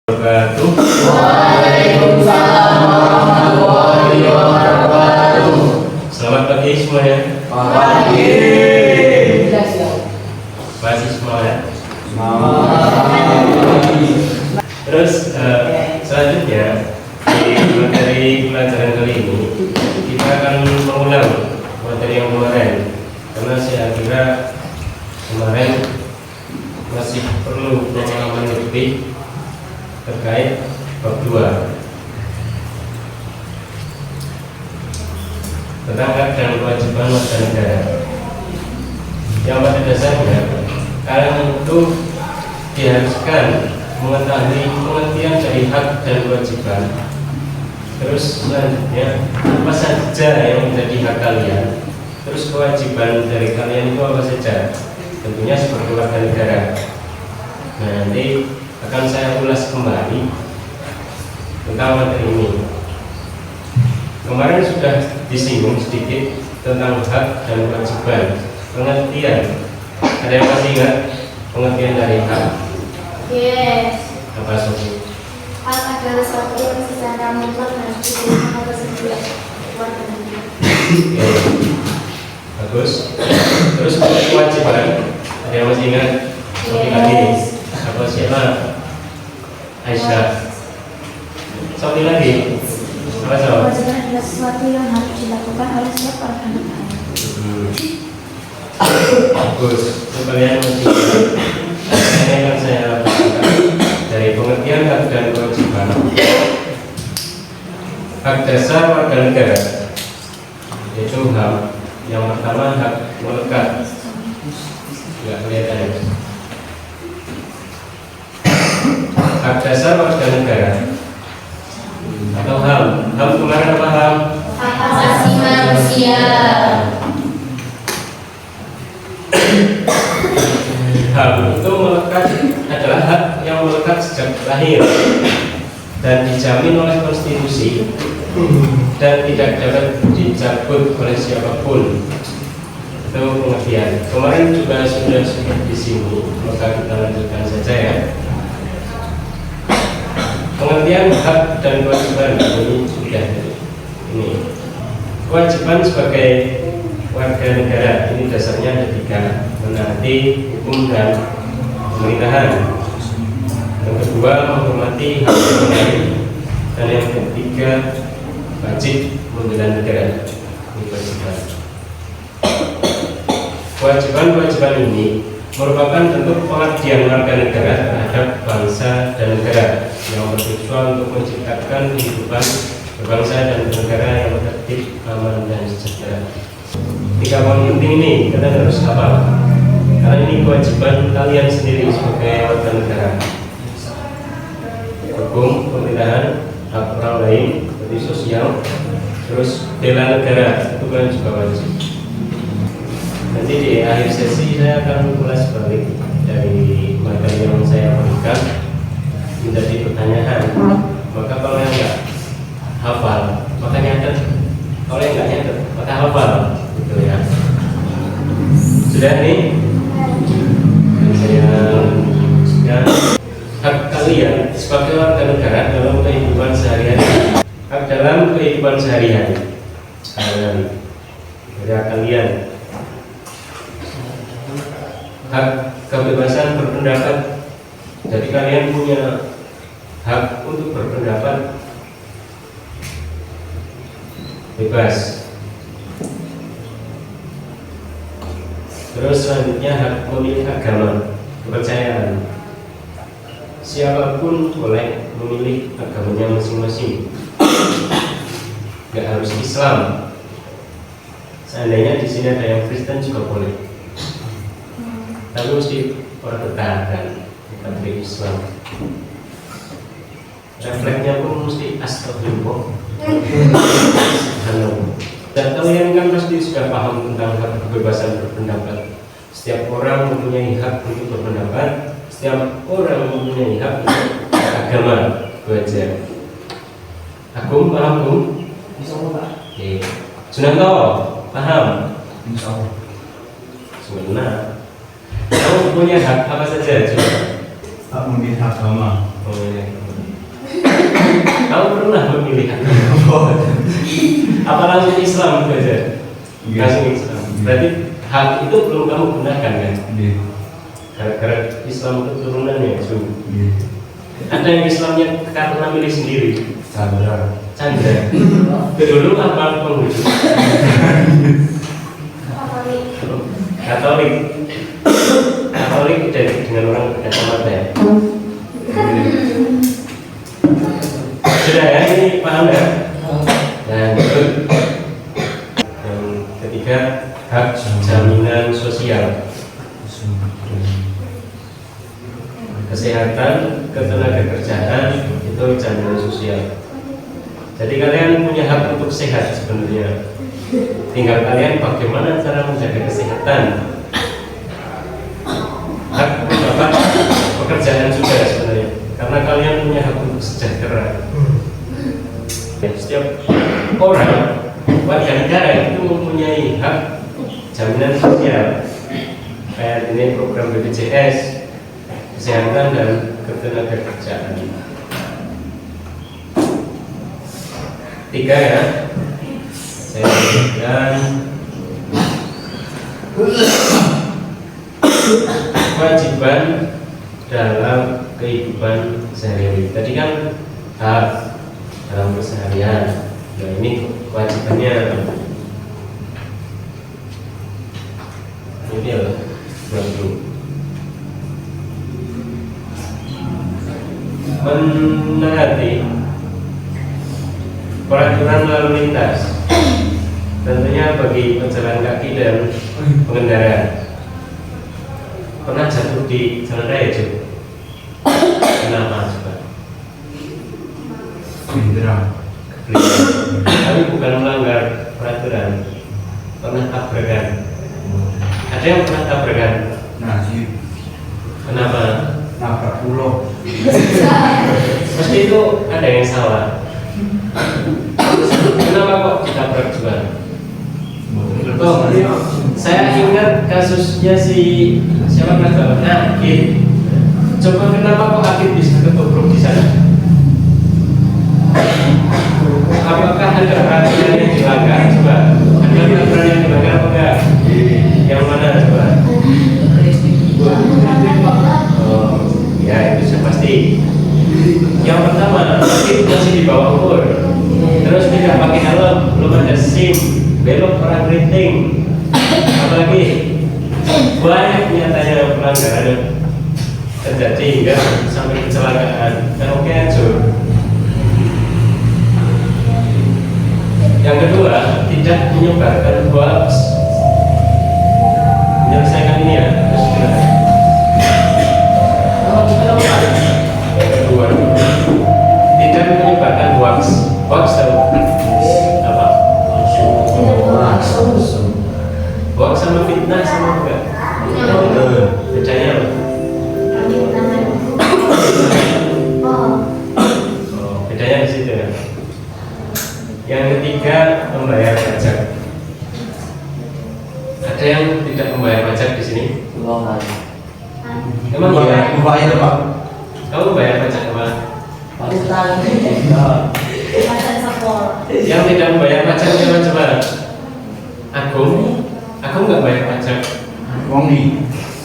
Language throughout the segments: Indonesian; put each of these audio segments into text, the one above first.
wabarakatuh. Waalaikumsalam warahmatullahi wabarakatuh. Selamat pagi semuanya. Pagi. Masih semuanya. Terus selanjutnya di materi pelajaran kali ini kita akan mengulang materi yang kemarin, karena saya kira kemarin masih perlu pengalaman lebih terkait bab 2 tentang hak dan kewajiban warga negara, yang pada dasarnya kalian itu diharuskan mengetahui pengertian dari hak dan kewajiban. Terus selanjutnya apa saja yang menjadi hak kalian, terus kewajiban dari kalian itu apa saja, tentunya sebagai warga negara. Nah, nanti akan saya ulas kembali tentang materi ini. Kemarin sudah disinggung sedikit tentang hak dan kewajiban, pengertian. Ada yang masih ingat pengertian dari hak? Yes. Apa Sofi? Hak adalah sesuatu yang secara mutlak harus diberikan atas setiap warga negara. Oke. Bagus. Terus kewajiban, ada yang masih ingat? Sofi lagi. Yes. Apa siapa? Aisyah. Sofi lagi. Apa Sofi? Kewajiban adalah sesuatu yang harus dilakukan oleh setiap warga negara. Bagus. Kalian masih ingat? Ini akan saya bacakan dari pengertian hak dan kewajiban. Hak dasar warga negara yaitu HAM. Yang pertama hak melekat. Tidak kelihatan ya. Hak dasar warga negara atau HAM. HAM kemarin apa HAM? Hak asasi manusia. HAM itu melekat, adalah hak yang melekat sejak lahir dan dijamin oleh konstitusi dan tidak dapat dicabut oleh siapapun. Itu pengertian. Kemarin juga sudah di sini, maka kita lanjutkan saja ya. Pengertian hak dan kewajiban ini sudah ini. Kewajiban sebagai warga negara ini dasarnya ada 3: menaati hukum dan pemerintahan. Yang kedua, menghormati hak orang lain. Dan yang ketiga, wajib membela negara. Ini kewajiban. Kewajiban-kewajiban ini merupakan bentuk pengabdian warga negara terhadap bangsa dan negara yang bertujuan untuk menciptakan kehidupan berbangsa dan bernegara yang tertib, aman, dan sejahtera. 3 poin penting ini kalian harus hafal, karena ini kewajiban kalian sendiri sebagai warga negara. Hukum, pemerintahan, hak orang lain, seperti sosial, terus bela negara, itu kan juga wajib. Nanti di akhir sesi saya akan ulas balik dari materi yang saya berikan menjadi pertanyaan. Maka kalau yang nggak hafal, maka nyatet. Kalau yang nggak nyatet, maka hafal. Gitu ya. Sudah nih? Saya lanjutkan. Hak kalian sebagai warga negara dalam kehidupan sehari-hari. Hak dalam kehidupan sehari-hari. Hak kalian. Hak kebebasan berpendapat. Jadi kalian punya hak untuk berpendapat bebas. Terus selanjutnya hak memilih agama, kepercayaan. Siapapun boleh memilih agamanya masing-masing. Gak harus Islam. Seandainya di sini ada yang Kristen juga boleh. Tapi mesti orang bertahan, bukan dari Islam. Refleksnya pun mesti astagfirullah. Dan kalian kan pasti sudah paham tentang hak kebebasan berpendapat. Setiap orang mempunyai hak untuk berpendapat. Setiap orang mempunyai hak untuk agama. Itu aja. Agung, paham Agung? Bisa Pak? Oke. Sunanto, paham? Bisa. Sebenarnya kamu punya hak apa saja? Coba. Hak memilih agama. Memilih. Kamu pernah memilih apa langsung Islam itu aja? Langsung Islam. Berarti hak itu belum kamu gunakan kan? Gara-gara Islam itu turunannya sungguh. Ada yang Islamnya karena milih sendiri. Chandra. Dulu apa penghujung? Katolik. Katolik identik dengan orang berkacamata ya. Sudah ya, ini paham ya? Dan yang ketiga, hak jaminan sosial, kesehatan, ketenagakerjaan itu jaminan sosial. Jadi kalian punya hak untuk sehat sebenarnya. Tinggal kalian bagaimana cara menjaga kesehatan. Hak mendapat pekerjaan juga sebenarnya, karena kalian punya hak untuk sejahtera. Setiap orang warga negara itu mempunyai hak jaminan sosial, kayak ini program BPJS, kesehatan dan ketenagakerjaan. 3 ya, saya berikan kewajiban dalam kehidupan sehari-hari. Tadi kan hak dalam keseharian. Nah ini kewajibannya ini ya, bantu menaati peraturan lalu lintas, tentunya bagi pejalan kaki dan pengendara. Pernah jatuh di jalan raya juga? Kenapa coba? Tapi bukan melanggar peraturan, pernah tabrakan. Ada yang pernah tabrakan? Kenapa? Nabrak pulau. Mesti itu ada yang salah. Kenapa kok ditabrak juga? Oh, saya ingat kasusnya si siapa kata Akid. Coba kenapa kok Akid bisa ketobrak di sana? Apakah ada peraturan yang dilanggar? Coba, ada peraturan yang dilanggar apa enggak? Yang mana coba? Oh, ya itu sudah pasti. Yang pertama, Akid masih di bawah umur, terus tidak pakai helm, belum ada SIM, belok orang keriting, apalagi banyak nyatanya pelanggaran terjadi hingga sampai kecelakaan. Dan oke aja. Yang kedua, tidak menyebarkan hoax. Menyelesaikan ini ya, terus kedua, tidak menyebarkan hoax. Hoax tahu apa? Hoax sama fitnah sama enggak? Bedanya apa? Oh, bedanya di situ ya. Yang ketiga, membayar pajak. Ada yang tidak membayar pajak di sini? Emang iya? Membayar Pak. Kamu bayar pajak apa? Yang tidak membayar pajak coba? Aku nggak bayar pajak.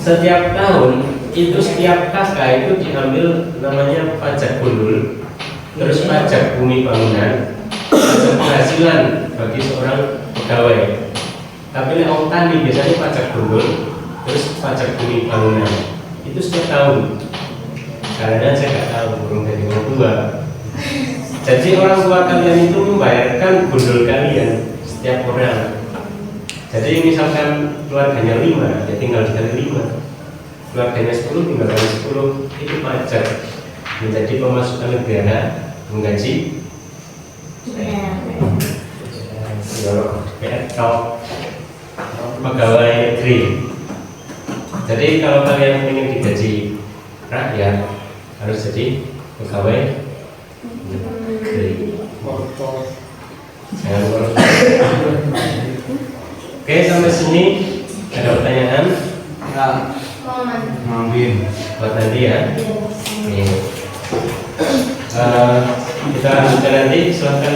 Setiap tahun itu setiap kakak itu diambil namanya pajak gundul, terus pajak bumi bangunan, pajak penghasilan bagi seorang pegawai. Tapi orang tani biasanya pajak gundul, terus pajak bumi bangunan. Itu setiap tahun. Karena saya nggak tahu, belum dari orang tua. Jadi orang tua kalian itu membayarkan gundul kalian setiap orang. Jadi misalkan keluarganya 5, ya tinggal dikali 5. Keluarganya 10, tinggal kali 10. Itu pajak menjadi pemasukan negara menggaji pegawai negeri. Jadi kalau kalian ingin digaji rakyat, harus jadi pegawai negeri. Jangan lupa. Oke, sampai sini ada pertanyaan? Mungkin. Buat nanti ya. Oke. Kita lanjutkan nanti, silahkan.